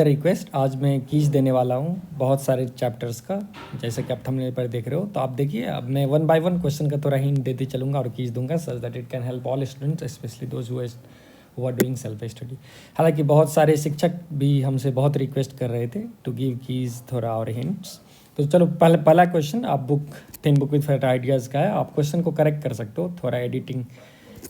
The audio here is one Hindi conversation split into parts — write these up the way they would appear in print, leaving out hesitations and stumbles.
रिक्वेस्ट आज मैं कीज देने वाला हूँ बहुत सारे चैप्टर्स का, जैसे कि आप थंबनेल पर देख रहे हो। तो आप देखिए, अब मैं वन बाय वन क्वेश्चन का थोड़ा हिंट देते चलूँगा और कीज दूंगा, such that it can help all students specially those who are doing self study. हालांकि बहुत सारे शिक्षक भी हमसे बहुत रिक्वेस्ट कर रहे थे टू गिव कीज थोड़ा और हिंट्स। तो चलो पहला क्वेश्चन आप think book with fate ideas का है। आप क्वेश्चन को करेक्ट कर सकते हो, थोड़ा एडिटिंग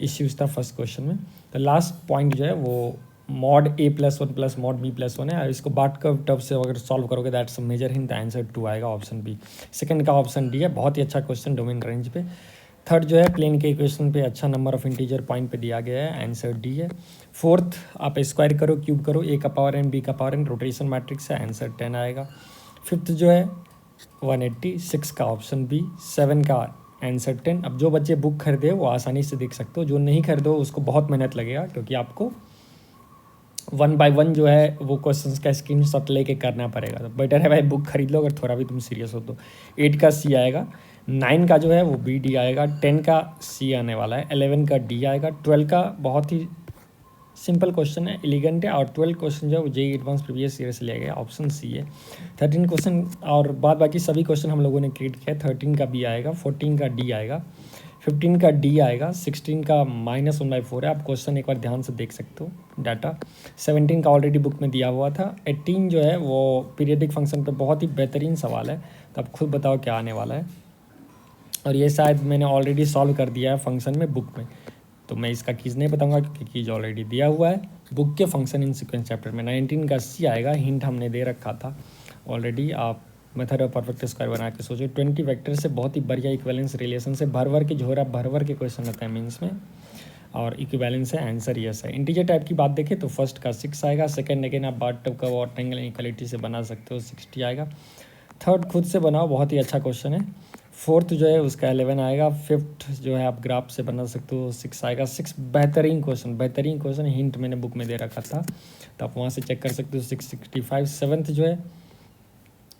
इश्यूज था फर्स्ट क्वेश्चन में। तो लास्ट पॉइंट जो है वो mod a+1 plus mod b+1 है। इसको बाट कर्व टर्म से अगर सॉल्व करोगे दैट्स मेजर हिंट, आंसर 2 आएगा, ऑप्शन बी। सेकंड का ऑप्शन डी है, बहुत ही अच्छा क्वेश्चन डोमेन रेंज पे। थर्ड जो है प्लेन के इक्वेशन पे अच्छा नंबर ऑफ इंटीजर पॉइंट पे दिया गया है, आंसर डी है। फोर्थ आप स्क्वायर करो, क्यूब करो, a का पावर n b का पावर n, रोटेशन मैट्रिक्स है, आंसर 10 आएगा। फिफ्थ जो है 180, 6 का ऑप्शन बी, 7 का आंसर 10। अब जो बच्चे बुक खरीदे वो आसानी से देख सकते हो, जो नहीं खरीदो उसको बहुत मेहनत लगेगा, क्योंकि आपको वन बाय वन जो है वो क्वेश्चंस का स्क्रीनशॉट लेके करना पड़ेगा। तो बेटर है भाई बुक खरीद लो अगर थोड़ा भी तुम सीरियस हो तो। 8 का सी आएगा, 9 का जो है वो बी डी आएगा, 10 का सी आने वाला है, 11 का डी आएगा, 12 का बहुत ही सिंपल क्वेश्चन है, एलिगेंट है, और 12 क्वेश्चन जो है वो जेईई एडवांस प्रीवियस ईयर से लिया गया, ऑप्शन सी है। 13 क्वेश्चन और बाद बाकी सभी क्वेश्चन हम लोगों ने क्रिएट किया है। 13 का बी आएगा, 14 का डी आएगा, 15 का डी आएगा, 16 का -1/4 है। आप क्वेश्चन एक बार ध्यान से देख सकते हो डाटा। 17 का ऑलरेडी बुक में दिया हुआ था। 18 जो है वो पीरियडिक फंक्शन पे बहुत ही बेहतरीन सवाल है, तो आप खुद बताओ क्या आने वाला है। और ये शायद मैंने ऑलरेडी सॉल्व कर दिया है फंक्शन में बुक में, तो मैं इसका कीज नहीं बताऊंगा क्योंकि कीज ऑलरेडी दिया हुआ है बुक के फंक्शन इन सीक्वेंस चैप्टर में। 19 का सी आएगा, हिंट हमने दे रखा था ऑलरेडी। आप मेथड ऑफ परफेक्ट स्क्वायर बना के सोचो। 20 वेक्टर से बहुत ही बढ़िया इक्विवेलेंस रिलेशन से भर के झोरा भर के क्वेश्चन होता है मीन्स में, और इक्विवेलेंस है, आंसर यस है। इंटीजर टाइप की बात देखें तो फर्स्ट का 6 आएगा, सेकंड अगेन आप बाट टब का और ट्रायंगल इक्वालिटी से बना सकते हो, 60 आएगा। थर्ड खुद से बनाओ, बहुत ही अच्छा क्वेश्चन है। फोर्थ जो है उसका 11 आएगा। फिफ्थ जो है आप ग्राफ से बना सकते हो, 6 आएगा। 6 बेहतरीन क्वेश्चन, हिंट मैंने बुक में दे रखा था तो आप वहाँ से चेक कर सकते हो, 665। सेवन्थ जो है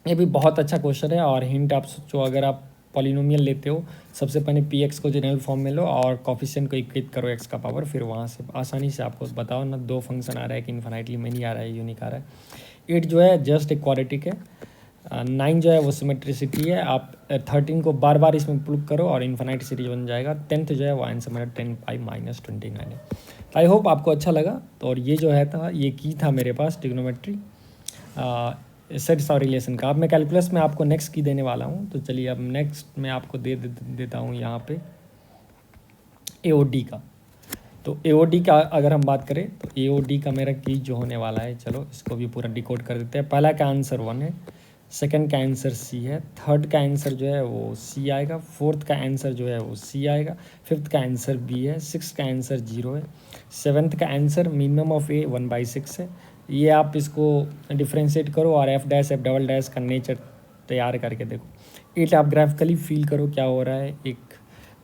ये भी बहुत अच्छा क्वेश्चन है, और हिंट आप सोचो अगर आप पॉलिनोमियल लेते हो, सबसे पहले पी एक्स को जनरल फॉर्म में लो और कॉफिशिएंट को इक्वेट करो एक्स का पावर, फिर वहाँ से आसानी से आपको बताओ ना 2 फंक्शन आ रहा है कि इन्फिनाइटली मेनी आ रहा है, यूनिक आ रहा है। 8 जो है जस्ट एक क्वाड्रेटिक है। 9 जो है वो सिमेट्रिसिटी है। आप 13 को बार बार इसमें प्रूव करो और इन्फिनाइट सीरीज बन जाएगा। 10th जो है वो आंसर मेरा 10π-29 है। आई होप आपको अच्छा लगा। तो और ये जो है था, ये की था मेरे पास ट्रिग्नोमेट्री सेट्स और रिलेशन का। अब मैं कैलकुलस में आपको नेक्स्ट की देने वाला हूँ, तो चलिए अब नेक्स्ट मैं आपको देता हूँ यहाँ पे AOD का। तो AOD का अगर हम बात करें तो AOD का मेरा की जो होने वाला है, चलो इसको भी पूरा डिकोड कर देते हैं। पहला का आंसर 1 है, सेकंड का आंसर C है, थर्ड का आंसर जो है वो C आएगा, फोर्थ का आंसर जो है वो C आएगा, फिफ्थ का आंसर B है, सिक्स का आंसर 0 है, सेवन्थ का आंसर मिनिमम ऑफ A 1/6 है। ये आप इसको डिफ्रेंशिएट करो और F' F" का नेचर तैयार करके देखो। 8 आप ग्राफिकली फील करो क्या हो रहा है एक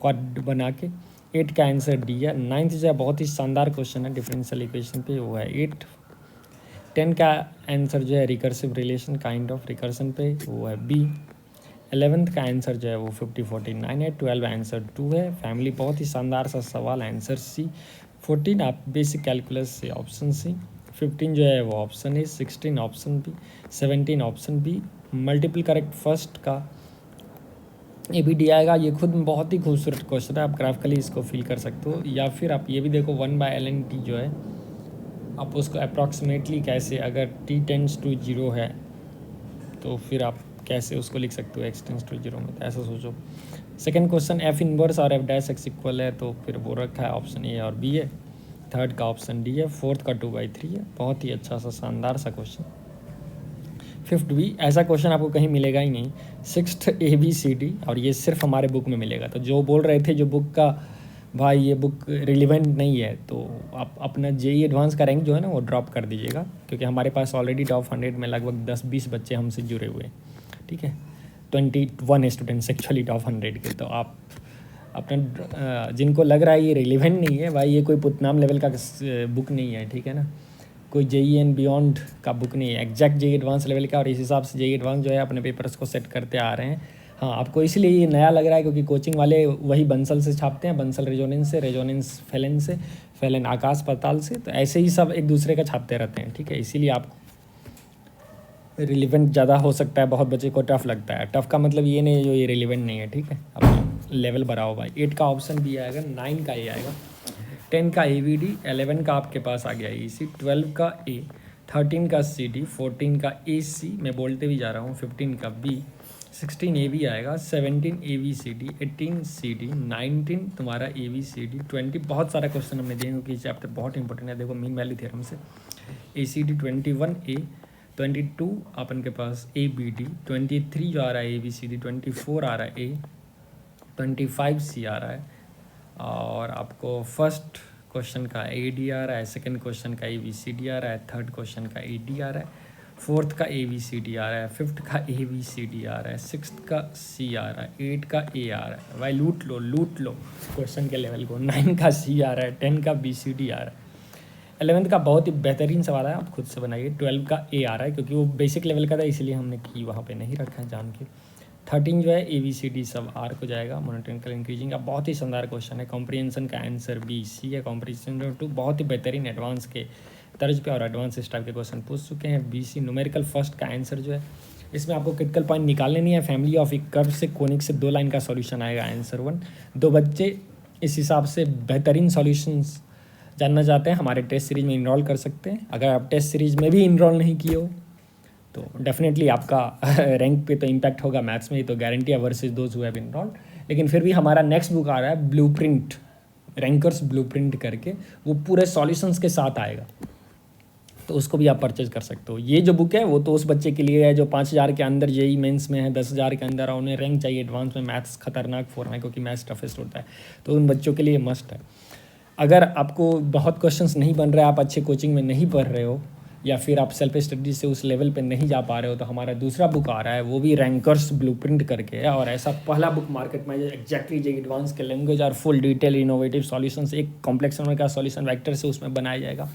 क्वाड बना के। 8 का आंसर D है। 9th जो है बहुत ही शानदार क्वेश्चन है डिफरेंशियल इक्वेशन पे, वो है 8। 10 का आंसर जो है recursive relation kind of recursion पे, वो है B। 11th का आंसर जो है वो 50-49 है। 12 आंसर 2 है। फैमिली बहुत ही शानदार सा सवाल, आंसर C। 14 आप बेसिक कैलकुलस से ऑप्शन C। 15 जो है वो option A, 16 option B, 17 option B. Multiple correct first का ए बी डी आएगा। ये खुद में बहुत ही खूबसूरत क्वेश्चन है, आप ग्राफिकली इसको फील कर सकते हो। या फिर आप ये भी देखो 1/ln t जो है, आप उसको अप्रॉक्सीमेटली कैसे, अगर t टेंड्स टू 0 है तो फिर आप कैसे उसको लिख सकते हो x टेंड्स टू 0 में, तो ऐसा सोचो। सेकेंड क्वेश्चन F इनवर्स और F' इक्वल है, तो फिर वो रखा है ऑप्शन ए और बी है। थर्ड का ऑप्शन डी है। फोर्थ का 2/3 है। बहुत ही अच्छा सा शानदार सा क्वेश्चन। फिफ्थ भी ऐसा क्वेश्चन आपको कहीं मिलेगा ही नहीं। सिक्स्थ ABCD, और ये सिर्फ हमारे बुक में मिलेगा। तो जो बोल रहे थे जो बुक का भाई ये बुक रिलेवेंट नहीं है, तो आप अपना जेईई एडवांस का रैंक जो है ना वो ड्रॉप कर दीजिएगा, क्योंकि हमारे पास ऑलरेडी टॉप 100 में लगभग 10-20 बच्चे हमसे जुड़े हुए हैं, ठीक है। 21 स्टूडेंट्स एक्चुअली टॉप 100 के। तो आप अपना जिनको लग रहा है ये रिलेवेंट नहीं है, भाई ये कोई पुतनाम लेवल का बुक नहीं है, ठीक है ना, कोई जेईई एंड बियॉन्ड का बुक नहीं है, एग्जैक्ट जेईई एडवांस लेवल का। और इस हिसाब से जेईई एडवांस जो है अपने पेपर्स को सेट करते आ रहे हैं। हाँ, आपको इसलिए ये नया लग रहा है क्योंकि कोचिंग वाले वही बंसल से छापते हैं, बंसल रेजोनेंस से, रेजोनेंस फेलन से, फेलन आकाश पाताल से, तो ऐसे ही सब एक दूसरे का छापते रहते हैं, ठीक है। इसीलिए आपको रिलेवेंट ज़्यादा हो सकता है, बहुत बच्चे को टफ़ लगता है। टफ़ का मतलब ये नहीं है जो ये रिलेवेंट नहीं है, ठीक है, अपना लेवल बढ़ाओ भाई। 8 का ऑप्शन बी आएगा, 9 का ए आएगा, 10 का AVD, 11 का आपके पास आ गया EC, 12 का A, 13 का CD, 14 का AC, मैं बोलते भी जा रहा हूँ, 15 का B, 16 AB आएगा, 17 ABCD, 18 CD, 19 तुम्हारा ABCD, 20 बहुत सारा क्वेश्चन हमने दिए क्योंकि चैप्टर बहुत इंपॉर्टेंट है। देखो मीन वैल्यू थ्योरम से ACD, 21 A, 22 अपन के पास ABD, 23 जो आ रहा है ABCD, 24 आ रहा है A, 25 C आ रहा है, और आपको फर्स्ट क्वेश्चन का AD आ रहा है, सेकंड क्वेश्चन का ABCD आ रहा है, थर्ड क्वेश्चन का AD आ रहा है, फोर्थ का ABCD आ रहा है, फिफ्थ का ABCD आ रहा है, सिक्स्थ का C आ रहा है, 8 का A आ रहा है। भाई लूट लो क्वेश्चन के लेवल को। 9 का C आ रहा है, 10 का BCD आ रहा है, 11th का बहुत ही बेहतरीन सवाल है, आप खुद से बनाइए। 12 का A आ रहा है क्योंकि वो बेसिक लेवल का था इसलिए हमने की वहाँ पे नहीं रखा है जान के। 13 जो है ABCD सब R को जाएगा, मोनोटोनिकल इंक्रीजिंग का बहुत ही शानदार क्वेश्चन है। कॉम्प्रिहेंशन का आंसर BC है, कॉम्प्रिहेंशन 2 बहुत ही बेहतरीन एडवांस के तर्ज पे और एडवांस इस टाइप के क्वेश्चन पूछ चुके हैं। BC न्यूमेरिकल फर्स्ट का आंसर जो है, इसमें आपको क्रिटिकल पॉइंट निकालने नहीं है। फैमिली ऑफ एक कर्व से कोनिक से 2 लाइन का सॉल्यूशन आएगा आंसर 1। 2 बच्चे इस हिसाब से बेहतरीन सॉल्यूशंस जानना चाहते हैं, हमारे टेस्ट सीरीज़ में इनरोल कर सकते हैं। अगर आप टेस्ट सीरीज़ में भी इनरोल नहीं किए हो तो डेफिनेटली आपका रैंक पे तो इम्पैक्ट होगा मैथ्स में, तो गारंटी है versus those who have enrolled. लेकिन फिर भी हमारा नेक्स्ट बुक आ रहा है ब्लूप्रिंट, रैंकर्स ब्लूप्रिंट करके, वो पूरे सॉल्यूशंस के साथ आएगा, तो उसको भी आप परचेज कर सकते हो। ये जो बुक है वो तो उस बच्चे के लिए है जो 5000 के अंदर जेई मेंस में है, 10,000 के अंदर उन्हें रैंक चाहिए एडवांस में, मैथ्स खतरनाक फॉर्म है क्योंकि मैथ्स टफेस्ट होता है, तो उन बच्चों के लिए मस्ट है। अगर आपको बहुत क्वेश्चंस नहीं बन रहे, आप अच्छे कोचिंग में नहीं पढ़ रहे हो, या फिर आप सेल्फ स्टडी से उस लेवल पे नहीं जा पा रहे हो, तो हमारा दूसरा बुक आ रहा है, वो भी रैंकर्स ब्लूप्रिंट करके है। और ऐसा पहला बुक मार्केट में एग्जैक्टली जो एडवांस के लैंग्वेज और फुल डिटेल इनोवेटिव सॉल्यूशंस, एक कॉम्प्लेक्स नंबर का सॉल्यूशन वेक्टर से उसमें बनाया जाएगा,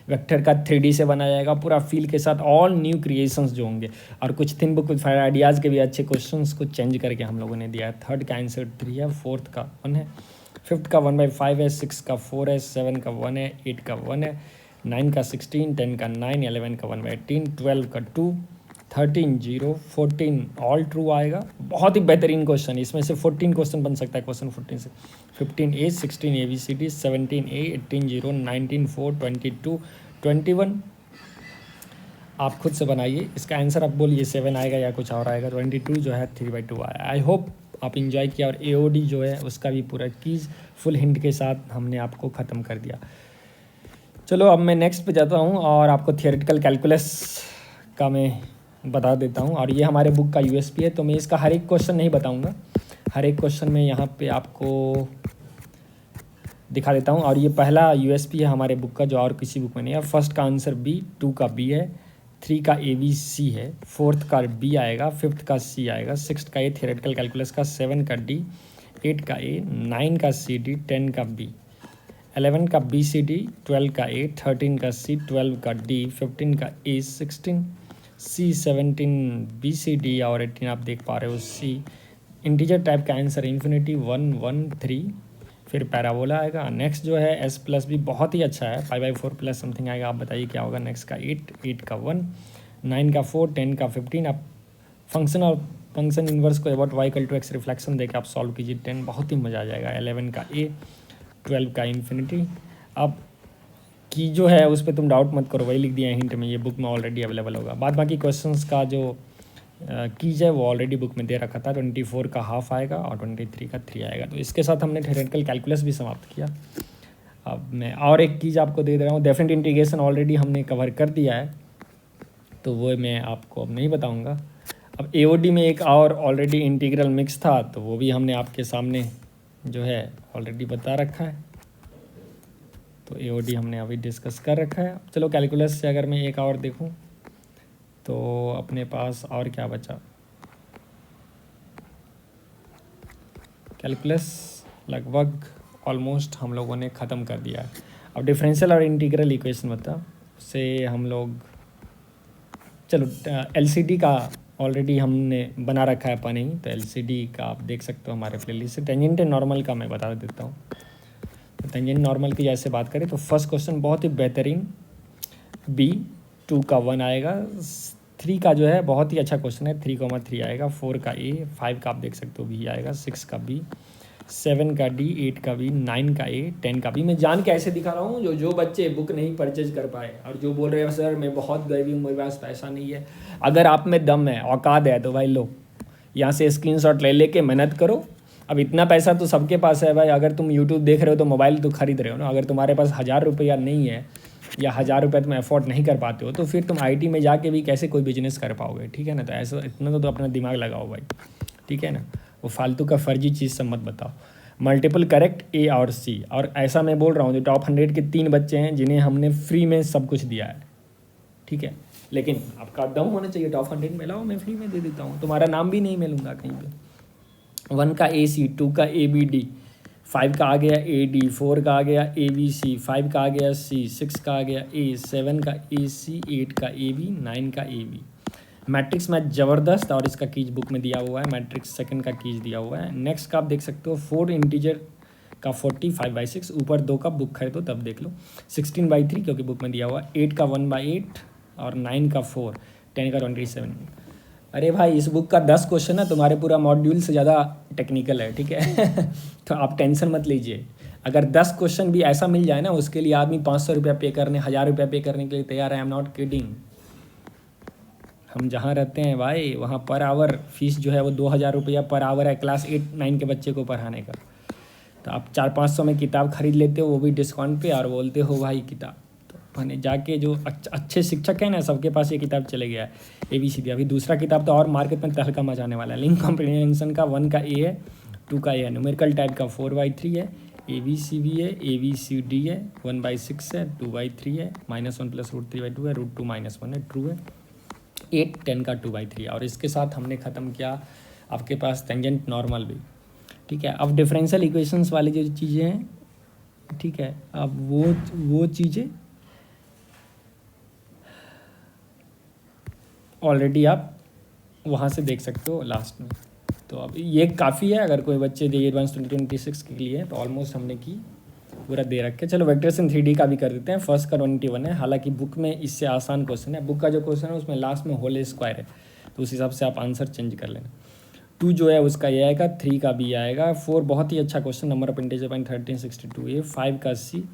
वेक्टर का 3D से बनाया जाएगा, पूरा फील के साथ ऑल न्यू क्रिएशंस जो होंगे, और कुछ थिन बुक विद आइडियाज़ के भी अच्छे क्वेश्चंस को चेंज करके हम लोगों ने दिया है। थर्ड का आंसर 3 है, फोर्थ का 1 है, फिफ्थ का 1/5 है, 6 का 4 है, 7 का 1 है, 8 का 1 है, 9 का 16, 10 का 9, 11 का 1/18, 12 का 2, 13 0, 14 ऑल ट्रू आएगा। बहुत ही बेहतरीन क्वेश्चन, इसमें से 14 क्वेश्चन बन सकता है क्वेश्चन 14 से। 15 A, 16 ABCD, 17 A, 18 0, 19 4, 22, 21 आप खुद से बनाइए। इसका आंसर आप बोलिए 7 आएगा या कुछ और आएगा। 22 जो है 3/2 आया। आई होप आप इंजॉय किया, और AOD जो है उसका भी पूरा कीज फुल हिंट के साथ हमने आपको ख़त्म कर दिया। चलो अब मैं नेक्स्ट पे जाता हूँ और आपको थियोरेटिकल कैलकुलस का मैं बता देता हूँ। और ये हमारे बुक का USP है, तो मैं इसका हर एक क्वेश्चन नहीं बताऊँगा, हर एक क्वेश्चन में यहाँ पे आपको दिखा देता हूँ। और ये पहला USP है हमारे बुक का जो और किसी बुक में नहीं है। फर्स्ट का आंसर B, 2 का B है, 3 का ABC है, फोर्थ का B आएगा, फिफ्थ का C आएगा, सिक्स्थ का A थियोरेटिकल कैलकुलस का, 7 का D, 8 का A, 9 का CD, 10 का B, 11 का BCD, 12 का A, 13 का C, 12 का D, 15 का A, 16 C, 17 BCD और 18 आप देख पा रहे हो C। इंटीजर टाइप का आंसर इन्फिनिटी 1 1 3, फिर पैराबोला आएगा। नेक्स्ट जो है S प्लस भी बहुत ही अच्छा है, 5/4 प्लस समथिंग आएगा, आप बताइए क्या होगा। नेक्स्ट का 8, 8 का 1, 9 का 4, 10 का 15। आप फंक्शन और फंक्शन इन्वर्स को अबाउट y = x रिफ्लेक्शन देकर आप सॉल्व कीजिए, 10 बहुत ही मज़ा आ जाएगा। 11 का A, 12 का इन्फिनिटी। अब की जो है उस पर तुम डाउट मत करो, वही लिख दिया है हिंट में, ये बुक में ऑलरेडी अवेलेबल होगा। बाद बाकी क्वेश्चंस का जो कीज है वो ऑलरेडी बुक में दे रखा था। 24 का हाफ आएगा और 23 का 3 आएगा। तो इसके साथ हमने थियोरेटिकल कैलकुलस भी समाप्त किया। अब मैं और एक चीज़ आपको दे रहा हूँ, डेफिनेट इंटीग्रेशन ऑलरेडी हमने कवर कर दिया है, तो वो मैं आपको अब नहीं बताऊँगा। अब AOD में एक और ऑलरेडी इंटीग्रल मिक्स था, तो वो भी हमने आपके सामने जो है ऑलरेडी बता रखा है, तो AOD हमने अभी डिस्कस कर रखा है। चलो कैलकुलस से अगर मैं एक और देखूं तो अपने पास और क्या बचा। कैलकुलस लगभग ऑलमोस्ट हम लोगों ने ख़त्म कर दिया है। अब डिफरेंशियल और इंटीग्रल इक्वेशन बता, उससे हम लोग चलो LCD का ऑलरेडी हमने बना रखा है अपन ही, तो LCD का आप देख सकते हो हमारे प्लेलिस्ट से। टेंजेंट नॉर्मल का मैं बता देता हूँ। तो टेंजेंट नॉर्मल की जैसे बात करें तो फर्स्ट क्वेश्चन बहुत ही बेहतरीन, B, 2 का 1 आएगा, 3 का जो है बहुत ही अच्छा क्वेश्चन है, 3,3 आएगा, 4 का ए, 5 का आप देख सकते हो बी आएगा, 6 का बी, 7 का डी, 8 का बी, 9 का ए, 10 का बी। मैं जान के ऐसे दिखा रहा हूँ जो बच्चे बुक नहीं परचेज कर पाए और जो बोल रहे हैं सर मैं बहुत गरीबी हूँ, मेरे पास पैसा नहीं है, अगर आप में दम है, औकात है, तो भाई लो यहाँ से स्क्रीनशॉट ले लेके मेहनत करो। अब इतना पैसा तो सबके पास है भाई, अगर तुम यूट्यूब देख रहे हो तो मोबाइल तो खरीद रहे हो ना। अगर तुम्हारे पास 1,000 रुपया नहीं है या 1,000 रुपये तुम अफोर्ड नहीं कर पाते हो तो फिर तुम आईटी में जाके भी कैसे कोई बिजनेस कर पाओगे, ठीक है ना। तो ऐसा इतना तो अपना दिमाग लगाओ भाई, ठीक है ना। वो फालतू का फर्जी चीज़ सब मत बताओ। मल्टीपल करेक्ट ए और सी, और ऐसा मैं बोल रहा हूँ जो टॉप 100 के 3 बच्चे हैं जिन्हें हमने फ्री में सब कुछ दिया है, ठीक है। लेकिन आपका दम होना चाहिए, टॉप 100 में लाओ, मैं फ्री में दे देता हूँ, तुम्हारा नाम भी नहीं मिलूंगा कहीं पे। 1 का ए सी, 2 का ए बी डी, 5 का आ गया ए डी, 4 का आ गया ए बी सी, 5 का आ गया सी, 6 का आ गया ए, 7 का ए सी, 8 का ए बी, 9 का ए बी। मैट्रिक्स मैथ ज़बरदस्त, और इसका कीज बुक में दिया हुआ है, मैट्रिक्स सेकंड का कीज दिया हुआ है। नेक्स्ट का आप देख सकते हो 4 इंटीजर का 40, 5/6, ऊपर 2 का बुक खरीदो तब देख लो, 16/3 क्योंकि बुक में दिया हुआ है, 8 का 1/8 और 9 का 4, 10 का 27। अरे भाई इस बुक का 10 क्वेश्चन है तुम्हारे पूरा मॉड्यूल से ज़्यादा टेक्निकल है, ठीक है। तो आप टेंशन मत लीजिए, अगर 10 क्वेश्चन भी ऐसा मिल जाए ना उसके लिए आदमी 500 रुपया पे करने, 1,000 रुपया पे करने के लिए तैयार है। I am not kidding. हम जहाँ रहते हैं भाई वहाँ पर आवर फीस जो है वो 2,000 रुपया पर आवर है क्लास 8-9 के बच्चे को पढ़ाने का। तो आप 400-500 में किताब खरीद लेते हो, वो भी डिस्काउंट पे, और बोलते हो भाई किताब। तो मैंने जाके जो अच्छे शिक्षक हैं ना सबके पास ये किताब चले गया है, ABCD। अभी दूसरा किताब तो और मार्केट में तहलका मचाने वाला है। लिंक कॉम्प्रिहेंशन का 1 का ए है, 2 का ए है, न्यूमेरिकल टाइप का 4/3 है, ABCD है, ABCD है, 1/6 है, 2/3 है, -1 + √3/2 है, √2 - 1 है, ट्रू है, 8, 10 का 2/3। और इसके साथ हमने ख़त्म किया आपके पास टेंजेंट नॉर्मल भी, ठीक है। अब डिफरेंशियल इक्वेशंस वाली जो चीज़ें हैं, ठीक है, अब वो चीज़ें ऑलरेडी आप वहाँ से देख सकते हो लास्ट में। तो अब ये काफ़ी है अगर कोई बच्चे JEE एडवांस 2026 के लिए है, तो ऑलमोस्ट हमने की पूरा दे रखे। चलो वेक्टर्स इन 3D का भी कर देते हैं। फर्स्ट का 21 है, हालांकि बुक में इससे आसान क्वेश्चन है। बुक का जो क्वेश्चन है उसमें लास्ट में होल स्क्वायर है, तो उस हिसाब से आप आंसर चेंज कर लेना। 2 जो है उसका ये आएगा, 3 का बी आएगा, 4 बहुत ही अच्छा क्वेश्चन, नंबर ऑफ इंटीजर 1362 ए, 5 का सी,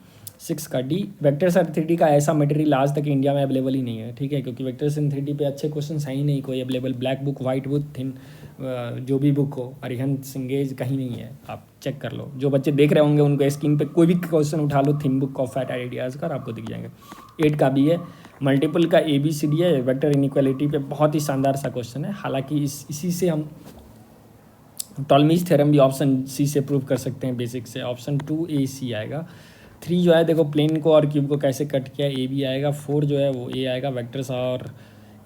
6 का डी। वेक्टर्स इन 3D का ऐसा मटेरियल आज तक इंडिया में अवेलेबल ही नहीं है, ठीक है, क्योंकि वेक्टर्स इन 3D पे अच्छे क्वेश्चन है ही नहीं कोई available. Black book, white book, thin जो भी बुक हो, अरिहंत सिंगेज कहीं नहीं है, आप चेक कर लो। जो बच्चे देख रहे होंगे उनको स्क्रीन पे कोई भी क्वेश्चन उठा लो thin book of fat ideas का, आपको दिख जाएंगे। 8 का बी है, मल्टीपल का ABCD है, वेक्टर इनइक्वालिटी पे बहुत ही शानदार सा क्वेश्चन है। हालांकि इसी से हम टॉलमीज थ्योरम भी ऑप्शन सी से प्रूव कर सकते हैं बेसिक से। ऑप्शन 2 AC आएगा। 3 जो है देखो प्लेन को और क्यूब को कैसे कट किया, AB आएगा। 4 जो है वो A आएगा, वेक्टर्स और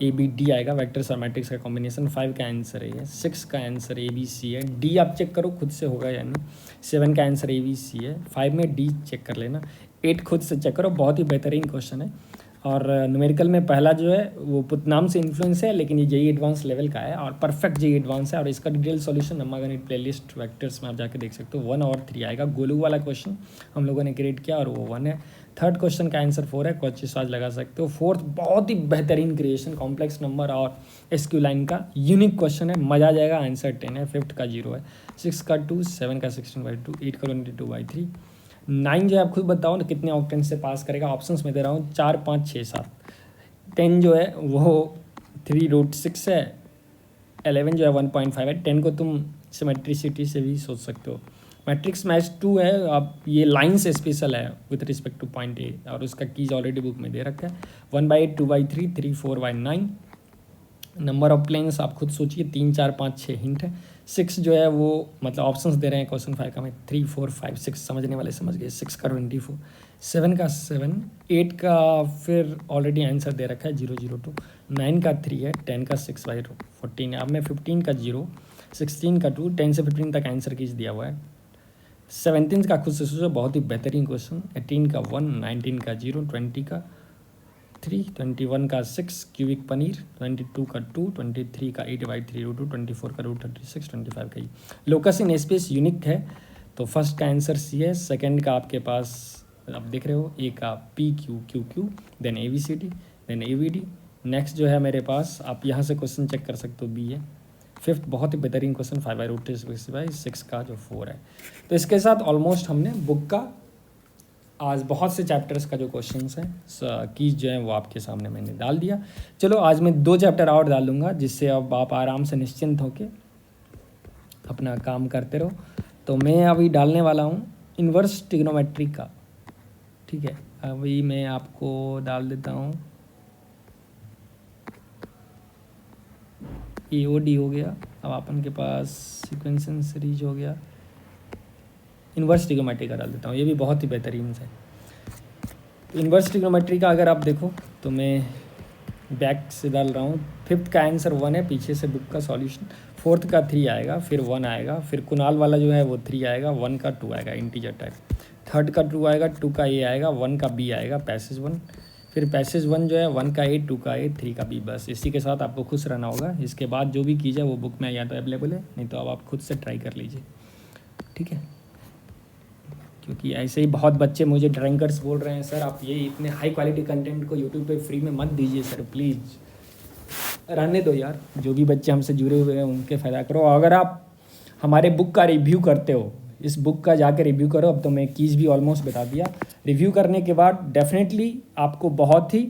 ABD आएगा, वेक्टर्स और मैट्रिक्स का कॉम्बिनेशन। 5 का आंसर है, 6 का आंसर ABC है, D आप चेक करो खुद से होगा यानी। 7 का आंसर ABC है, 5 में D चेक कर लेना। 8 खुद से चेक करो, बहुत ही बेहतरीन क्वेश्चन है। और न्यूमेरिकल में पहला जो है वो पुतनाम से इन्फ्लुएंस है, लेकिन ये JEE एडवांस लेवल का है और परफेक्ट JEE एडवांस है। और इसका डिटेल सॉल्यूशन अम्मा गणित प्लेलिस्ट वेक्टर्स में आप जाके देख सकते हो। 1 और 3 आएगा। गोलू वाला क्वेश्चन हम लोगों ने क्रिएट किया और वो 1 है। थर्ड क्वेश्चन का आंसर 4 है, कोचिस आज लगा सकते हो। 4th बहुत ही बेहतरीन क्रिएशन, कॉम्प्लेक्स नंबर और SQ लाइन का यूनिक क्वेश्चन है, मजा आ जाएगा। आंसर 10 है। 5th का 0 है, 6 का 2, 7 का 16/2, 8 का 22/3। 9 जो है आप खुद बताओ ना कितने ऑक्टेन से पास करेगा। ऑप्शंस में दे रहा हूँ 4, 5, 6, 7। 10 जो है वो 3√6 है। 11 जो है 1.5 है। 10 को तुम सिमेट्रिसिटी से भी सोच सकते हो। मैट्रिक्स मैच 2 है, अब ये लाइन से स्पेशल है with respect two point A, और उसका कीज ऑलरेडी बुक में दे रखा है। 1/8, 2/3, 3, 4/9। नंबर ऑफ प्लेन्स आप खुद सोचिए, 3, 4, 5, 6 हिंट है। 6 जो है वो मतलब ऑप्शंस दे रहे हैं क्वेश्चन 5 का में 3, 4, 5, 6 समझने वाले समझ गए। 6 का 24, 7 का 7, 8 का फिर ऑलरेडी आंसर दे रखा है 002, 9 का 3 है, 10 का 6/14 है। अब मैं 15 का 0, 16 का 2, 10 से 15 तक आंसर कीज दिया हुआ है। 17 का खुद से सोचो, बहुत ही बेहतरीन क्वेश्चन। 18 का 1, 19 का 0, 20 का 3, 21 का 6 क्यूबिक पनीर, 22 का 2, 23 का 8/3√2, 24 का √36, 25 का लोकस इन स्पेस यूनिक है। तो फर्स्ट का आंसर सी है। सेकंड का आपके पास आप देख रहे हो, ए का PQ, QQ, then ABCD, then ABD, next जो है मेरे पास, आप यहाँ से क्वेश्चन चेक कर सकते हो, बी है। फिफ्थ बहुत ही बेहतरीन क्वेश्चन, 5/√6 का जो 4 है। तो इसके साथ ऑलमोस्ट हमने बुक का आज बहुत से चैप्टर्स का जो क्वेश्चंस हैं कीज जो है वो आपके सामने मैंने डाल दिया। चलो आज मैं 2 चैप्टर और डालूंगा, जिससे अब आप आराम से निश्चिंत होके अपना काम करते रहो। तो मैं अभी डालने वाला हूँ इन्वर्स ट्रिग्नोमेट्री का, ठीक है। अभी मैं आपको डाल देता हूँ, AOD हो गया, अब अपन के पास सीक्वेंसिंग सीरीज हो गया, इन्वर्स ट्रिग्नोमेट्री का डाल देता हूँ, ये भी बहुत ही बेहतरीन है। तो इन्वर्स ट्रिग्नोमेट्री का अगर आप देखो तो मैं बैक से डाल रहा हूँ। फिफ्थ का आंसर 1 है, पीछे से बुक का सॉल्यूशन। फोर्थ का 3 आएगा, फिर 1 आएगा, फिर कुणाल वाला जो है वो 3 आएगा, 1 का 2 आएगा इंटीजर टाइप। थर्ड का 2 आएगा, 2 का A आएगा, 1 का B आएगा, पैसेज 1। फिर पैसेज 1 जो है 1 का A, 2 का A, 3 का B। बस इसी के साथ आपको खुश रहना होगा। इसके बाद जो भी कीजिए वो बुक में या तो अवेलेबल है, नहीं तो अब आप खुद से ट्राई कर लीजिए, ठीक है। क्योंकि ऐसे ही बहुत बच्चे मुझे ड्रैंकर्स बोल रहे हैं, सर आप ये इतने हाई क्वालिटी कंटेंट को यूट्यूब पे फ्री में मत दीजिए सर, प्लीज़ रहने दो यार। जो भी बच्चे हमसे जुड़े हुए हैं उनके फ़ायदा करो। अगर आप हमारे बुक का रिव्यू करते हो, इस बुक का जाकर रिव्यू करो। अब तो मैं कीज भी ऑलमोस्ट बता दिया। रिव्यू करने के बाद डेफिनेटली आपको बहुत ही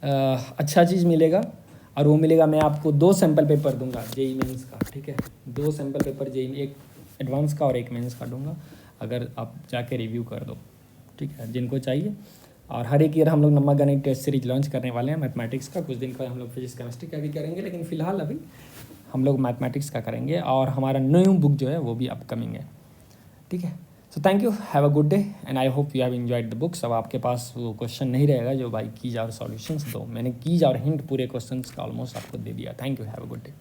अच्छा चीज़ मिलेगा, और वो मिलेगा, मैं आपको 2 सैम्पल पेपर दूंगा जेई मेंस का, ठीक है। 2 सैम्पल पेपर जेई, एक एडवांस का और एक मेंस का दूंगा, अगर आप जाके रिव्यू कर दो, ठीक है, जिनको चाहिए। और हर एक ईयर हम लोग नंबर गणित टेस्ट सीरीज लॉन्च करने वाले हैं मैथमेटिक्स का। कुछ दिन का हम लोग फिजिक्स केमिस्ट्री का भी करेंगे, लेकिन फ़िलहाल अभी हम लोग मैथमेटिक्स का करेंगे। और हमारा न्यू बुक जो है वो भी अपकमिंग है, ठीक है। So thank you, have a good day and I hope you have enjoyed the books. अब आपके पास वो क्वेश्चन नहीं रहेगा जो भाई कीज और सॉल्यूशंस दो, मैंने कीज और हिंट पूरे क्वेश्चंस का ऑलमोस्ट आपको दे दिया। Thank you, have a good day.